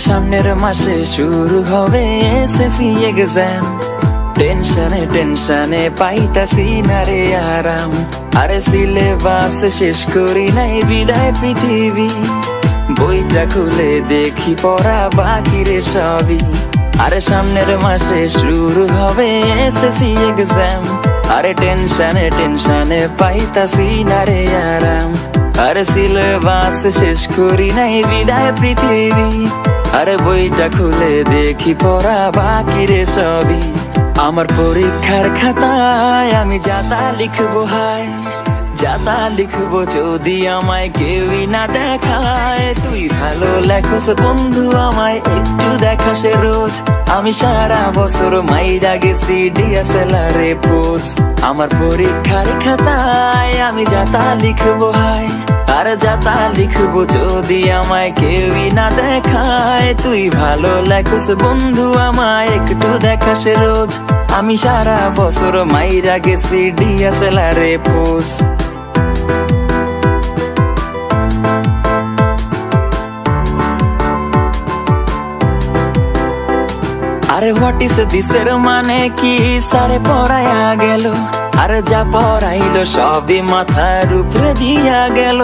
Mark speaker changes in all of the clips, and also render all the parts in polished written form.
Speaker 1: সামনের মাসে শুরু হবে এসএসসি এক্সাম, টেনশনে টেনশনে পাইতাছি না রে আরাম। আরে সিলেবাস শেষ করি নাই বিদায় পৃথিবী, বইটা খুলে দেখি পড়া বাকি রে সবই। আরে সামনের মাসে শুরু হবে এসএসসি এক্সাম, আরে টেনশনে টেনশনে পাইতাছি না রে আরাম। আরে সিলেবাস শেষ করি নাই বিদায় পৃথিবী, আরে বইটা খুলে দেখি পড়া বাকি রে সবই। আমার পরীক্ষার খাতায় আমি যাতা লিখবো হায়, যাতা লিখবো যদি আমায় কেউই না দেখায়। তুই ভালো লেখস বন্ধু আমায় একটু দেখাস রোজ, আমি সারা বছর মাইরা গেছি DSLR এ পোজ। আমার পরীক্ষার খাতায় আমি যাতা লিখবো হায়, আর যাতা লিখবো যদি আমায় কেউই না দেখায়। তুই ভালো লেখস বন্ধু আমায় একটু দেখাস রোজ, আমি সারা বছর মাইরা গেছি DSLR এ পোজ। আরে হোয়াট ইজ দিসের মানে কি সারে পড়ায়া গেল, আরে যা পড়াইলো সবই মাথার উপরে দিয়া গেল।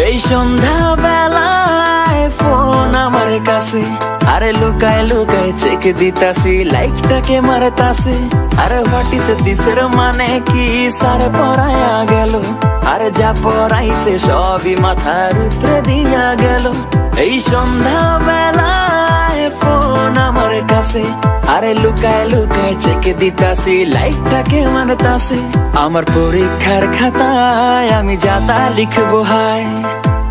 Speaker 1: এই সন্ধ্যা বেলায় ফোন আমার কাছে, আরে লুকায় লুকায় চেক দিতাছি লাইকটাকে মারতাছে। আরে হোয়াট ইজ দিসের মানে কি সারে পড়ায়া গেল, আরে যা পড়াইছে সবই মাথার উপরে দিয়া গেল। এই সন্ধ্যা বেলায় ফোন আমার কাছে, আরে লুকায় লুকায় চেক দিতাছি লাইকটাকে মারতাছে। আমার পরীক্ষার খাতায় আমি যাতা লিখবো হায়,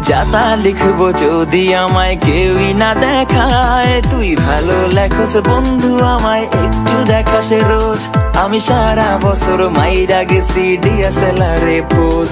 Speaker 1: যাতা লিখবো যদি আমায় কেউই না দেখায়। তুই ভালো লেখস বন্ধু আমায় একটু দেখাস রোজ, আমি সারা বছর মাইরা গেছি DSLR এ পোজ।